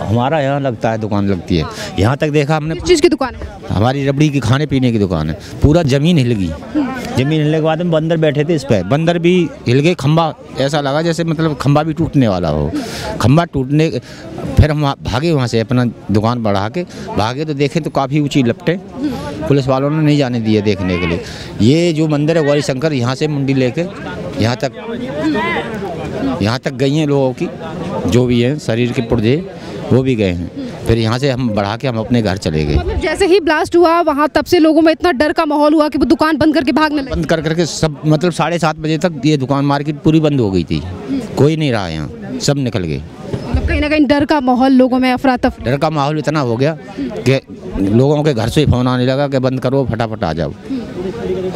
हमारा यहाँ लगता है, दुकान लगती है। यहाँ तक देखा हमने। किस चीज़ की दुकान है? हमारी रबड़ी की, खाने पीने की दुकान है। पूरा ज़मीन हिल गई। ज़मीन हिलने के बाद हम बंदर बैठे थे इस पर, बंदर भी हिल गए। खंबा ऐसा लगा जैसे मतलब खंबा भी टूटने वाला हो। खंबा टूटने, फिर हम भागे वहाँ से, अपना दुकान बढ़ा के भागे तो देखे तो काफ़ी ऊँची लपटें। पुलिस वालों ने नहीं जाने दिए देखने के लिए। ये जो मंदिर है गौरी शंकर, यहाँ से मुंडी लेके यहाँ तक गई हैं लोगों की, जो भी हैं शरीर के पुर्जे वो भी गए हैं। फिर यहाँ से हम बढ़ा के हम अपने घर चले गए। मतलब जैसे ही ब्लास्ट हुआ वहाँ तब से लोगों में इतना डर का माहौल हुआ कि वो दुकान बंद करके भागने लगे। बंद कर करके सब, मतलब 7:30 बजे तक ये दुकान मार्केट पूरी बंद हो गई थी। कोई नहीं रहा यहाँ, सब निकल गए। मतलब कहीं ना कहीं डर का माहौल, लोगों में अफरा तफरी। डर का माहौल इतना हो गया कि लोगों के घर से फ़ोन आने लगा कि बंद करो, फटाफट आ जाओ।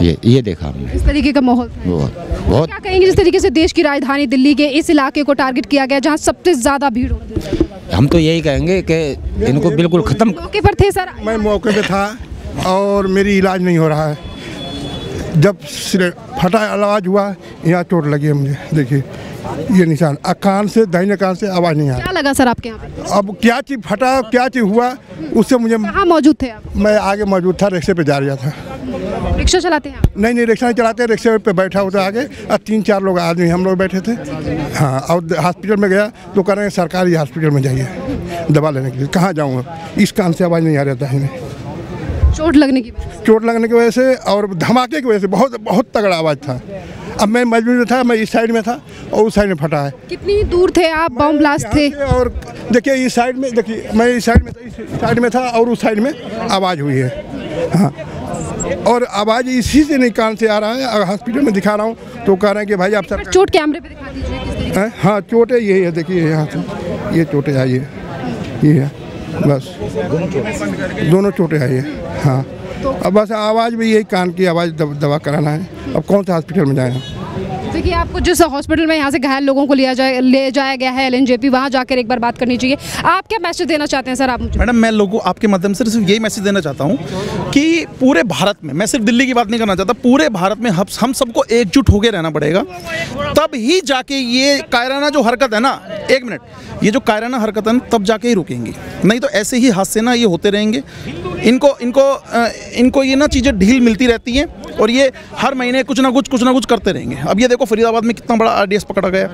ये देखा हमने, इस तरीके का माहौल बहुत। क्या कहेंगे जिस तरीके से देश की राजधानी दिल्ली के इस इलाके को टारगेट किया गया जहाँ सबसे ज़्यादा भीड़ हो? हम तो यही कहेंगे कि इनको बिल्कुल ख़त्म। मौके पर थे सर? मैं मौके पे था और मेरी इलाज नहीं हो रहा है। जब फटा आवाज़ हुआ, यहाँ चोट लगी है मुझे। देखिए ये निशान, कान से, दाहिने कान से आवाज़ नहीं आ रही। क्या लगा सर आपके यहाँ पे? अब क्या चीज़ फटा, क्या चीज़ हुआ, उससे मुझे। कहाँ मौजूद थे आप? मैं आगे मौजूद था, रिक्शे पे जा रहा था। रिक्शा चलाते हैं आप? नहीं, रिक्शा नहीं चलाते, रिक्शे पे बैठा होता आगे, और 3-4 लोग आदमी हम लोग बैठे थे। हाँ, और हॉस्पिटल में गया तो कह रहे हैं सरकारी हॉस्पिटल में जाइए दवा लेने के लिए। कहाँ जाऊँगा, इस कान से आवाज़ नहीं आ रहा था। चोट लगने की वजह से और धमाके की वजह से बहुत तगड़ा आवाज़ था। अब मैं मजबूर था, मैं इस साइड में था और उस साइड में फटा है। कितनी दूर थे आप? बम ब्लास्ट थे? और देखिए इस साइड में, देखिए मैं इस साइड में था और उस साइड में आवाज़ हुई है। हाँ, और आवाज़ इसी से नहीं कान से आ रहा है। हॉस्पिटल में दिखा रहा हूँ तो कह रहे हैं कि भाई आप सब चोट कैमरे पे दिखा दीजिए किस तरीके से? हाँ, चोटें यही है, देखिए यहाँ से ये चोटें आई है, ये है बस, दोनों चोटें आई है। हाँ, अब बस आवाज़ भी यही, कान की आवाज़ दवा कराना है। अब कौन सा हॉस्पिटल में जाए? देखिए आपको जिस हॉस्पिटल में यहाँ से घायल लोगों को ले जाया गया है LNJP, वहाँ जाकर एक बार बात करनी चाहिए। आप क्या मैसेज देना चाहते हैं सर आप मुझे? मैडम, मैं लोगों आपके माध्यम से सिर्फ यही मैसेज देना चाहता हूँ कि पूरे भारत में, मैं सिर्फ दिल्ली की बात नहीं करना चाहता, पूरे भारत में हम सबको एकजुट होकर रहना पड़ेगा। तब ही जाके ये कायराना जो हरकत है ना, एक मिनट, ये जो कायराना हरकत है ना, तब जाके ही रुकेंगी। नहीं तो ऐसे ही हादसे ना ये होते रहेंगे। इनको ये ना चीज़ें ढील मिलती रहती हैं और ये हर महीने कुछ ना कुछ करते रहेंगे। अब ये देखो फरीदाबाद में कितना बड़ा RDS पकड़ा गया,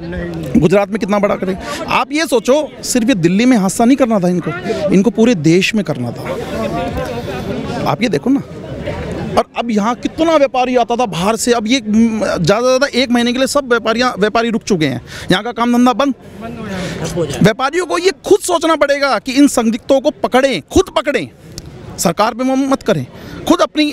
गुजरात में कितना बड़ा करे। आप ये सोचो, सिर्फ ये दिल्ली में हादसा नहीं करना था इनको पूरे देश में करना था। आप ये देखो ना, और अब यहाँ कितना व्यापारी आता था बाहर से। अब ये ज़्यादा 1 महीने के लिए सब व्यापारी रुक चुके हैं, यहाँ का काम धंधा बंद। व्यापारियों को ये खुद सोचना पड़ेगा कि इन संदिग्धों को पकड़ें, खुद पकड़ें, सरकार पे मत करें। खुद अपनी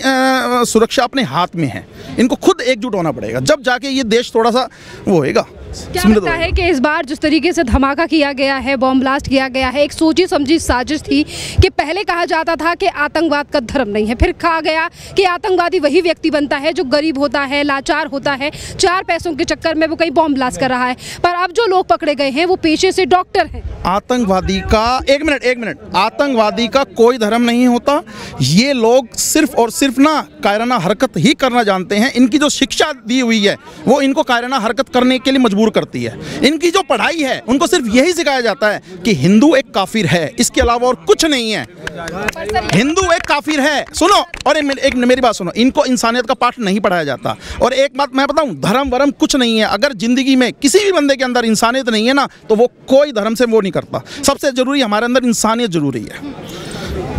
सुरक्षा अपने हाथ में है, इनको खुद एकजुट होना पड़ेगा, जब जाके ये देश थोड़ा सा वो होएगा। क्या लगता है कि इस बार जिस तरीके से धमाका किया गया है, बॉम्ब ब्लास्ट किया गया है, एक सोची समझी साजिश थी कि पहले कहा जाता था कि आतंकवाद का धर्म नहीं है, फिर कहा गया कि आतंकवादी वही व्यक्ति बनता है जो गरीब होता है, लाचार होता है, 4 पैसों के चक्कर में वो कहीं बॉम्ब ब्लास्ट कर रहा है। पर अब जो लोग पकड़े गए हैं वो पेशे से डॉक्टर हैं। आतंकवादी का एक मिनट, आतंकवादी का कोई धर्म नहीं होता। ये लोग सिर्फ और सिर्फ ना कायराना हरकत ही करना जानते हैं। इनकी जो शिक्षा दी हुई है वो इनको कायराना हरकत करने के लिए मजबूर करती है। इनकी जो पढ़ाई है उनको सिर्फ यही सिखाया जाता है कि हिंदू एक काफिर है, इसके अलावा और कुछ नहीं है। हिंदू एक काफिर है, सुनो, और एक मेरी बात सुनो, इनको इंसानियत का पाठ नहीं पढ़ाया जाता। और एक बात मैं बताऊं, धर्म वरम कुछ नहीं है। अगर जिंदगी में किसी भी बंदे के अंदर इंसानियत नहीं है ना, तो वो कोई धर्म से वो नहीं करता। सबसे जरूरी हमारे अंदर इंसानियत जरूरी है।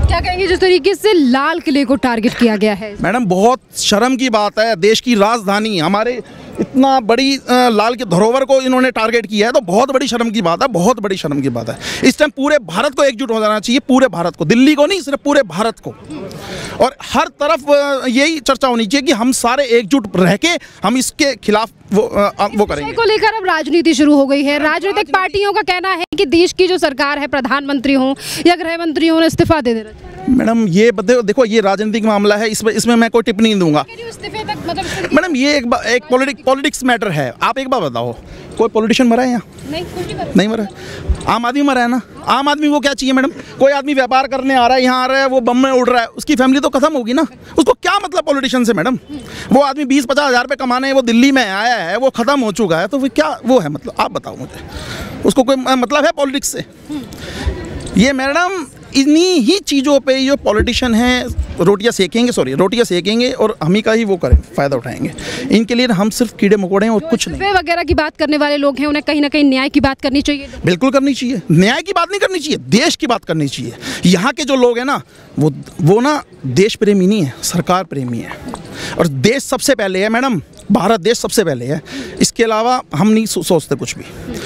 क्या कहेंगे जिस तरीके से लाल किले को टारगेट किया गया है? मैडम, बहुत शर्म की बात है, देश की राजधानी, हमारे इतना बड़ी लाल के धरोहर को इन्होंने टारगेट किया है, तो बहुत बड़ी शर्म की बात है, बहुत बड़ी शर्म की बात है। इस टाइम पूरे भारत को एकजुट हो जाना चाहिए, पूरे भारत को, दिल्ली को नहीं, सिर्फ पूरे भारत को। और हर तरफ यही चर्चा होनी चाहिए कि हम सारे एकजुट रह के हम इसके खिलाफ वो करेंगे। को लेकर अब राजनीति शुरू हो गई है। राजनीतिक पार्टियों का कहना है कि देश की जो सरकार है, प्रधानमंत्री हो या गृह मंत्री हो, इस्तीफा दे देना चाहिए। मैडम, ये देखो, ये राजनीतिक मामला है, इसमें मैं कोई टिप्पणी नहीं दूंगा। मैडम, ये एक पॉलिटिक्स मैटर है। आप एक बात बताओ, कोई पॉलिटिशियन मरा है यहाँ? नहीं मरा। आम आदमी मरा है ना। आम आदमी को क्या चाहिए मैडम? कोई आदमी व्यापार करने आ रहा है, यहाँ आ रहा है, वो बम में उड़ रहा है, उसकी फैमिली तो खत्म होगी ना। उसको क्या मतलब पॉलिटिशियन से मैडम? वो आदमी 20-50 हज़ार रुपये कमाने, वो दिल्ली में आया है, वो खत्म हो चुका है, तो फिर क्या वो है मतलब? आप बताओ मुझे, उसको कोई मतलब है पॉलिटिक्स से? ये मैडम इन्हीं ही चीज़ों पे जो पॉलिटिशियन हैं रोटियां सेकेंगे और हम ही का ही वो करें, फ़ायदा उठाएंगे। इनके लिए हम सिर्फ कीड़े मकोड़े हैं और कुछ नहीं। वगैरह की बात करने वाले लोग हैं, उन्हें कहीं ना कहीं न्याय की बात करनी चाहिए। बिल्कुल करनी चाहिए, न्याय की बात नहीं करनी चाहिए, देश की बात करनी चाहिए। यहाँ के जो लोग हैं ना वो ना देश प्रेमी नहीं है, सरकार प्रेमी है। और देश सबसे पहले है मैडम, भारत देश सबसे पहले है। इसके अलावा हम नहीं सोचते कुछ भी,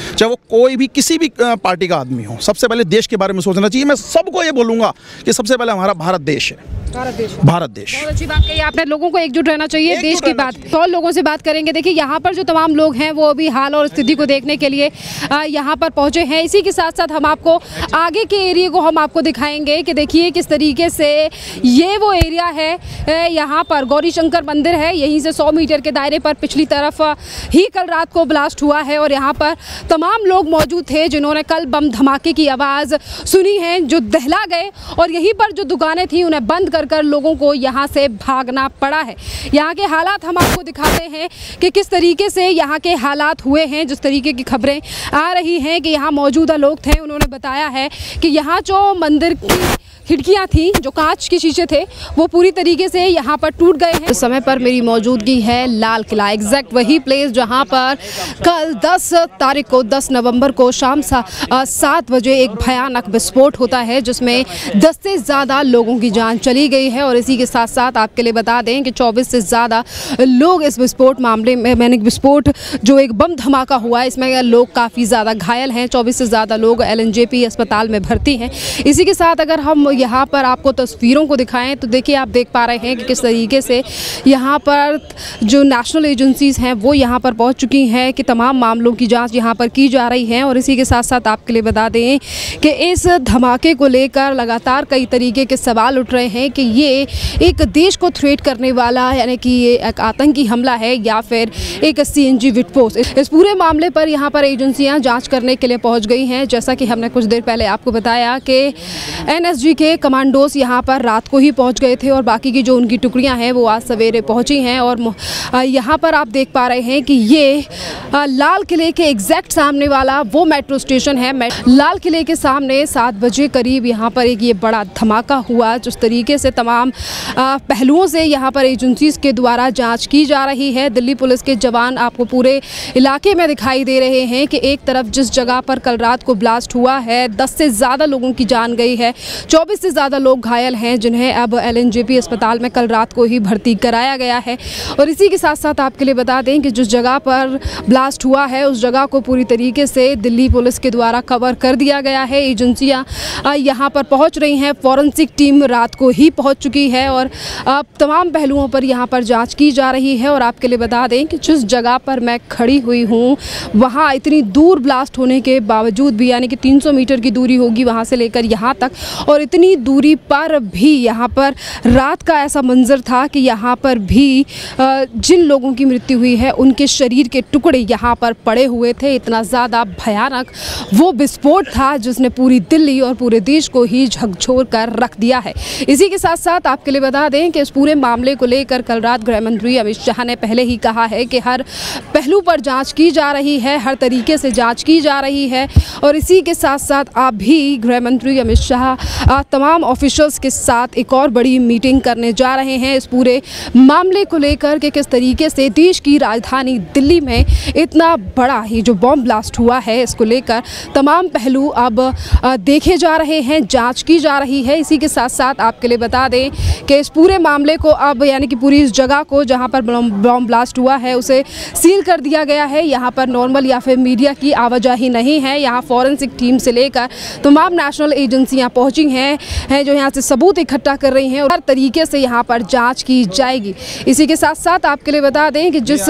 चाहे वो कोई भी किसी भी पार्टी का आदमी हो, सबसे पहले देश के बारे में सोचना चाहिए। मैं सबको ये बोलूँगा कि सबसे पहले हमारा भारत देश है। भारत देश बहुत अच्छी बात कही आपने। लोगों को एकजुट रहना चाहिए, देश की बात। और लोगों से बात करेंगे। देखिए यहाँ पर जो तमाम लोग हैं वो अभी हाल और स्थिति को देखने के लिए यहाँ पर पहुँचे हैं। इसी के साथ साथ हम आपको आगे के एरिया को हम आपको दिखाएंगे कि देखिए किस तरीके से ये वो एरिया है। यहाँ पर गौरी शंकर मंदिर है, यहीं से 100 मीटर के दायरे पर पिछली तरफ ही कल रात को ब्लास्ट हुआ है। और यहाँ पर तमाम लोग मौजूद थे जिन्होंने कल बम धमाके की आवाज़ सुनी है, जो दहला गए। और यहीं पर जो दुकानें थी उन्हें बंद कर लोगों को यहाँ से भागना पड़ा है। यहाँ के हालात हम आपको दिखाते हैं कि किस तरीके से यहाँ के हालात हुए हैं। जिस तरीके की खबरें आ रही हैं कि यहाँ मौजूदा लोग थे, उन्होंने बताया है कि यहाँ जो मंदिर की खिड़कियाँ थी, जो कांच के शीशे थे, वो पूरी तरीके से यहाँ पर टूट गए हैं। इस समय पर मेरी मौजूदगी है लाल किला, एग्जैक्ट वही प्लेस जहाँ पर कल 10 तारीख को 10 नवंबर को शाम 7 बजे एक भयानक विस्फोट होता है जिसमें 10 से ज़्यादा लोगों की जान चली गई है। और इसी के साथ साथ आपके लिए बता दें कि 24 से ज़्यादा लोग इस विस्फोट मामले में विस्फोट जो एक बम धमाका हुआ है इसमें लोग काफ़ी ज़्यादा घायल हैं। 24 से ज़्यादा लोग LNJP अस्पताल में भर्ती हैं। इसी के साथ अगर हम यहाँ पर आपको तस्वीरों को दिखाएं तो देखिए आप देख पा रहे हैं कि किस तरीके से यहाँ पर जो नेशनल एजेंसीज़ हैं वो यहाँ पर पहुँच चुकी हैं कि तमाम मामलों की जांच यहाँ पर की जा रही है। और इसी के साथ साथ आपके लिए बता दें कि इस धमाके को लेकर लगातार कई तरीके के सवाल उठ रहे हैं कि ये एक देश को थ्रेट करने वाला यानी कि ये एक आतंकी हमला है या फिर एक CNG विस्फोट। इस पूरे मामले पर यहाँ पर एजेंसियाँ जाँच करने के लिए पहुँच गई हैं। जैसा कि हमने कुछ देर पहले आपको बताया कि NSG के कमांडोज यहाँ पर रात को ही पहुँच गए थे और बाकी की जो उनकी टुकड़ियाँ हैं वो आज सवेरे पहुँची हैं। और यहाँ पर आप देख पा रहे हैं कि ये लाल किले के एग्जैक्ट सामने वाला वो मेट्रो स्टेशन है। लाल किले के सामने 7 बजे करीब यहाँ पर एक ये बड़ा धमाका हुआ। जिस तरीके से तमाम पहलुओं से यहाँ पर एजेंसीज के द्वारा जांच की जा रही है। दिल्ली पुलिस के जवान आपको पूरे इलाके में दिखाई दे रहे हैं कि एक तरफ जिस जगह पर कल रात को ब्लास्ट हुआ है 10 से ज़्यादा लोगों की जान गई है, 24 से ज़्यादा लोग घायल हैं जिन्हें अब LNJP अस्पताल में कल रात को ही भर्ती कराया गया है। और इसी के साथ साथ आपके लिए बता दें कि जिस जगह पर ब्लास्ट हुआ है उस जगह को पूरी तरीके से दिल्ली पुलिस के द्वारा कवर कर दिया गया है। एजेंसियाँ यहाँ पर पहुँच रही हैं, फॉरेंसिक टीम रात को ही पहुँच चुकी है और अब तमाम पहलुओं पर यहाँ पर जांच की जा रही है। और आपके लिए बता दें कि जिस जगह पर मैं खड़ी हुई हूँ वहाँ इतनी दूर ब्लास्ट होने के बावजूद भी यानी कि 300 मीटर की दूरी होगी वहाँ से लेकर यहाँ तक, और इतनी दूरी पर भी यहाँ पर रात का ऐसा मंजर था कि यहाँ पर भी जिन लोगों की मृत्यु हुई है उनके शरीर के टुकड़े यहाँ पर पड़े हुए थे। इतना ज़्यादा भयानक वो विस्फोट था जिसने पूरी दिल्ली और पूरे देश को ही झकझोर कर रख दिया है। इसी के साथ साथ आपके लिए बता दें कि इस पूरे मामले को लेकर कल रात गृह मंत्री अमित शाह ने पहले ही कहा है कि हर पहलू पर जांच की जा रही है, हर तरीके से जांच की जा रही है। और इसी के साथ साथ आप भी गृह मंत्री अमित शाह तमाम ऑफिशियल्स के साथ एक और बड़ी मीटिंग करने जा रहे हैं इस पूरे मामले को लेकर कि किस तरीके से देश की राजधानी दिल्ली में इतना बड़ा ही जो बॉम्ब ब्लास्ट हुआ है इसको लेकर तमाम पहलू अब देखे जा रहे हैं, जांच की जा रही है। इसी के साथ साथ आपके लिए बता दें कि इस पूरे मामले को अब यानी कि पूरी इस जगह को जहां पर बॉम्ब ब्लास्ट हुआ है उसे सील कर दिया गया है। यहां पर नॉर्मल या फिर मीडिया की आवाजाही नहीं है। यहां फॉरेंसिक टीम से लेकर तमाम नेशनल एजेंसियां पहुंची हैं जो यहां से सबूत इकट्ठा कर रही हैं और हर तरीके से यहां पर जांच की जाएगी। इसी के साथ साथ आपके लिए बता दें कि जिस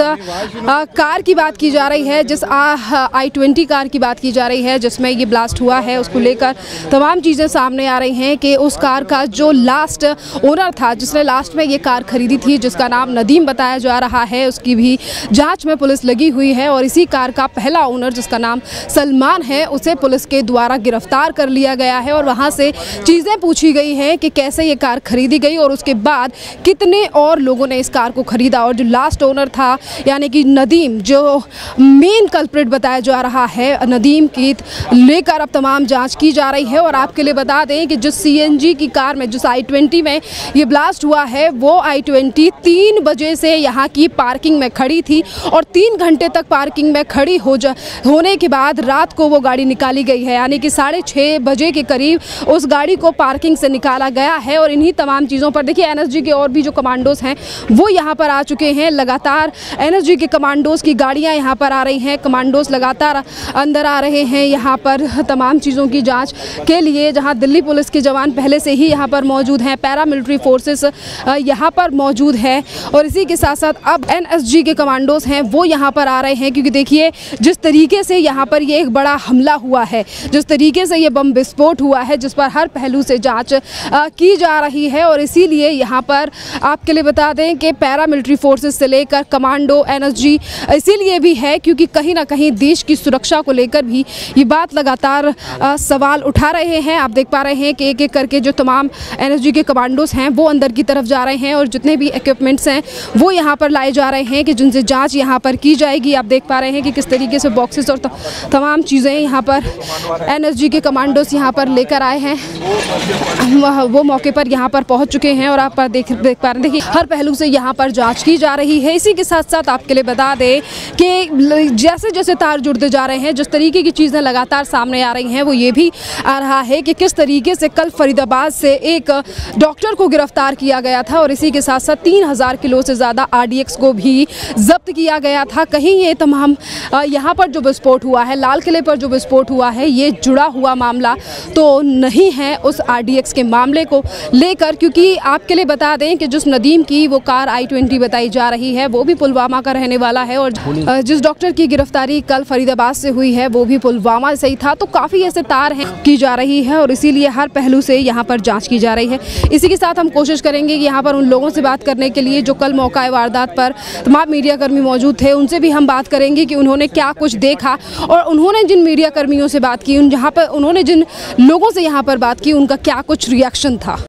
कार की बात की जा रही है, जिस I-20 कार की बात की जा रही है जिसमें ये ब्लास्ट हुआ है, उसको लेकर तमाम चीज़ें सामने आ रही हैं कि उस कार का जो लास्ट लास्ट ओनर था जिसने लास्ट में ये कार खरीदी थी, जिसका नाम नदीम बताया जा रहा है, उसकी भी जांच में पुलिस लगी हुई है। और इसी कार का पहला ओनर जिसका नाम सलमान है, उसे पुलिस के द्वारा गिरफ्तार कर लिया गया है और वहाँ से चीज़ें पूछी गई हैं कि कैसे ये कार खरीदी गई और उसके बाद कितने और लोगों ने इस कार को खरीदा। और जो लास्ट ओनर था यानी कि नदीम, जो मेन कल्प्रिट बताया जा रहा है, नदीम की लेकर अब तमाम जांच की जा रही है। और आपके लिए बता दें कि जिस CNG की कार में, जिस I-20 में ये ब्लास्ट हुआ है, वो I-20 3 बजे से यहाँ की पार्किंग में खड़ी थी और 3 घंटे तक पार्किंग में खड़ी होने के बाद रात को वो गाड़ी निकाली गई है, यानी कि 6:30 बजे के करीब उस गाड़ी को पार्किंग से निकाला गया है। और इन्हीं तमाम चीज़ों पर देखिए NSG के और भी जो कमांडोज हैं वो यहाँ पर आ चुके हैं। लगातार NSG के कमांडोज की गाड़ियाँ यहाँ पर आ रही हैं, कमांडोज लगातार अंदर आ रहे हैं यहाँ पर तमाम चीज़ों की जांच के लिए, जहाँ दिल्ली पुलिस के जवान पहले से ही यहाँ पर मौजूद हैं, पैरामिलिट्री फोर्सेस यहाँ पर मौजूद है। और इसी के साथ साथ अब NSG के कमांडोज हैं वो यहाँ पर आ रहे हैं, क्योंकि देखिए जिस तरीके से यहाँ पर ये एक बड़ा हमला हुआ है, जिस तरीके से ये बम विस्फोट हुआ है, जिस पर हर पहलू से जांच की जा रही है। और इसीलिए यहाँ पर आपके लिए बता दें कि पैरामिलिट्री फोर्सेस से लेकर कमांडो, NSG इसीलिए भी है क्योंकि कहीं ना कहीं देश की सुरक्षा को लेकर भी ये बात लगातार सवाल उठा रहे हैं। आप देख पा रहे हैं कि एक एक करके जो तमाम NSG के कमांडोज हैं वो अंदर की तरफ जा रहे हैं और जितने भी इक्विपमेंट्स हैं वो यहाँ पर लाए जा रहे हैं कि जिनसे जांच यहाँ पर की जाएगी। आप देख पा रहे हैं कि किस तरीके से बॉक्सेस और तमाम चीज़ें यहाँ पर NSG के कमांडोज यहाँ पर लेकर आए हैं, वो मौके पर यहाँ पर पहुँच चुके हैं। और आप देख पा रहे हैं, देखिए हर पहलू से यहाँ पर जाँच की जा रही है। इसी के साथ साथ आपके लिए बता दें कि जैसे जैसे तार जुड़ते जा रहे हैं, जिस तरीके की चीज़ें लगातार सामने आ रही हैं, वो ये भी आ रहा है कि किस तरीके से कल फरीदाबाद से एक डॉक्टर को गिरफ्तार किया गया था और इसी के साथ साथ 3000 किलो से ज़्यादा RDX को भी जब्त किया गया था। कहीं ये तमाम यहाँ पर जो विस्फोट हुआ है, लाल किले पर जो विस्फोट हुआ है, ये जुड़ा हुआ मामला तो नहीं है उस RDX के मामले को लेकर, क्योंकि आपके लिए बता दें कि जिस नदीम की वो कार I-20 बताई जा रही है वो भी पुलवामा का रहने वाला है और जिस डॉक्टर की गिरफ्तारी कल फरीदाबाद से हुई है वो भी पुलवामा से ही था। तो काफ़ी ऐसे तार हैं की जा रही है और इसीलिए हर पहलू से यहाँ पर जांच की जा रही है। इसी के साथ हम कोशिश करेंगे कि यहाँ पर उन लोगों से बात करने के लिए जो कल मौका वारदात पर तमाम मीडियाकर्मी मौजूद थे, उनसे भी हम बात करेंगे कि उन्होंने क्या कुछ देखा और उन्होंने जिन मीडियाकर्मियों से बात की, जहाँ पर उन्होंने जिन लोगों से यहाँ पर बात की, उनका क्या कुछ रिएक्शन था।